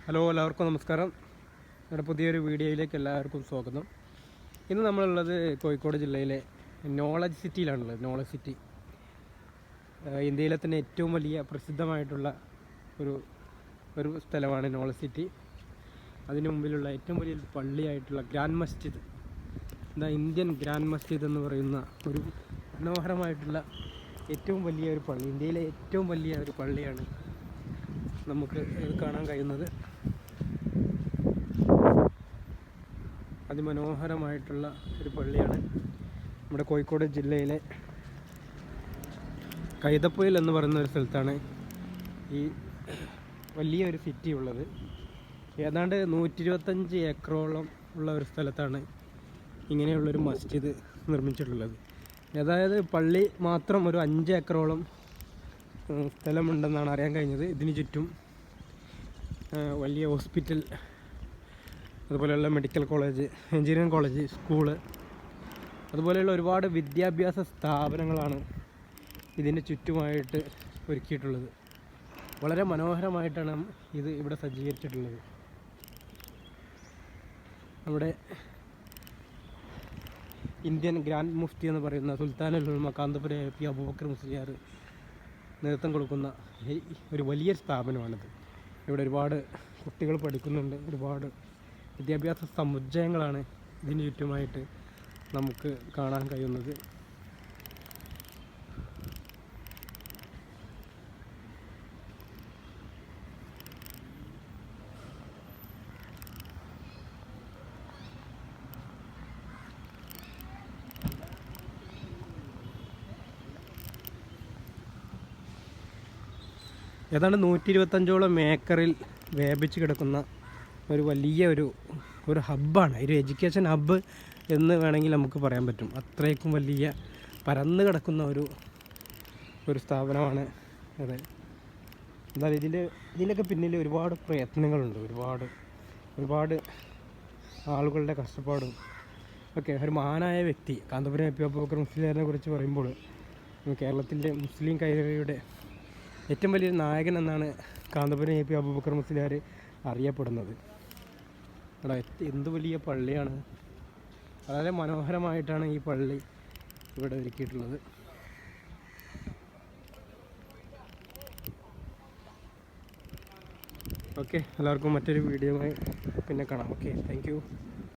Hello, എല്ലാവർക്കും നമസ്കാരം. നമ്മുടെ പുതിയൊരു വീഡിയോയിലേക്ക് എല്ലാവർക്കും സ്വാഗതം. ഇന്ന് നമ്മളുള്ളത് കോഴിക്കോട് ജില്ലയിലെ നോളജ് സിറ്റിയിലാണുള്ളത്. നോളജ് സിറ്റി ഇന്ത്യയിലെ തന്നെ ഏറ്റവും വലിയ പ്രസിദ്ധമായിട്ടുള്ള ഒരു സ്ഥലമാണ് നോളജ് സിറ്റി. അതിനു മുമ്പിലുള്ള ഏറ്റവും വലിയൊരു പള്ളിയായിട്ടുള്ള ഗ്രാൻഡ് മസ്ജിദ്, ഇന്ത്യൻ ഗ്രാൻഡ് മസ്ജിദ് എന്ന് പറയുന്ന ഒരു മനോഹരമായിട്ടുള്ള ഏറ്റവും വലിയ ഒരു പള്ളി, ഇന്ത്യയിലെ ഏറ്റവും വലിയ ഒരു പള്ളിയാണ് നമുക്ക് കാണാൻ കഴിയുന്നത്. അതിമനോഹരമായിട്ടുള്ള ഒരു പള്ളിയാണ്. നമ്മുടെ കോഴിക്കോട് ജില്ലയിലെ കൈതപ്പൊയിൽ എന്ന് പറയുന്ന ഒരു സ്ഥലത്താണ് ഈ വലിയൊരു സിറ്റി ഉള്ളത്. ഏതാണ്ട് 125 ഏക്കറോളം ഉള്ള ഒരു സ്ഥലത്താണ് ഇങ്ങനെയുള്ളൊരു മസ്ജിദ് നിർമ്മിച്ചിട്ടുള്ളത്. അതായത് പള്ളി മാത്രം ഒരു 5 ഏക്കറോളം സ്ഥലമുണ്ടെന്നാണ് അറിയാൻ കഴിഞ്ഞത്. ഇതിന് ചുറ്റും വലിയ ഹോസ്പിറ്റൽ, അതുപോലെയുള്ള medical college, engineering college, school, അതുപോലെയുള്ള ഒരുപാട് വിദ്യാഭ്യാസ സ്ഥാപനങ്ങളാണ് ഇതിന് ചുറ്റുമായിട്ട് ഒരുക്കിയിട്ടുള്ളത്. വളരെ മനോഹരമായിട്ടാണ് ഇത് ഇവിടെ സജ്ജീകരിച്ചിട്ടുള്ളത്. നമ്മുടെ ഇന്ത്യൻ ഗ്രാൻഡ് മുഫ്തി എന്ന് പറയുന്ന സുൽത്താനുൽ ഉലമ കാന്തപുരം AP അബൂബക്കർ മുസ്ലിയാർ നേതൃത്വം കൊടുക്കുന്ന ഒരു വലിയ സ്ഥാപനമാണിത്. ഇവിടെ ഒരുപാട് കുട്ടികൾ പഠിക്കുന്നുണ്ട്. ഒരുപാട് വിദ്യാഭ്യാസ സമുച്ചയങ്ങളാണ് ഇതിന് ചുറ്റുമായിട്ട് നമുക്ക് കാണാൻ കഴിയുന്നത്. ഏതാണ്ട് 125ഓളം ഏക്കറിൽ വ്യാപിച്ച് കിടക്കുന്ന ഒരു വലിയ ഒരു ഹബ്ബാണ്. ഒരു എഡ്യൂക്കേഷൻ ഹബ്ബ് എന്ന് വേണമെങ്കിൽ നമുക്ക് പറയാൻ പറ്റും. അത്രയ്ക്കും വലിയ പരന്ന് കിടക്കുന്ന ഒരു സ്ഥാപനമാണ് അത്. എന്നാൽ ഇതിലൊക്കെ പിന്നിൽ ഒരുപാട് പ്രയത്നങ്ങളുണ്ട്. ഒരുപാട് ആളുകളുടെ കഷ്ടപ്പാടും ഒക്കെ. ഒരു മഹാനായ വ്യക്തി കാന്തപുരം AP അബൂബക്കർ മുസ്ലിയാറിനെ കുറിച്ച് പറയുമ്പോൾ കേരളത്തിൻ്റെ മുസ്ലിം കൈരളിയുടെ ഏറ്റവും വലിയൊരു നായകൻ എന്നാണ് കാന്തപുരം AP അബൂബക്കർ മുസ്ലിയാർ അറിയപ്പെടുന്നത്. എന്ത് വലിയ പള്ളിയാണ്! വളരെ മനോഹരമായിട്ടാണ് ഈ പള്ളി ഇവിടെ ഒരുക്കിയിട്ടുള്ളത്. ഓക്കെ, എല്ലാവർക്കും മറ്റൊരു വീഡിയോയുമായി പിന്നെ കാണാം. Okay, thank you.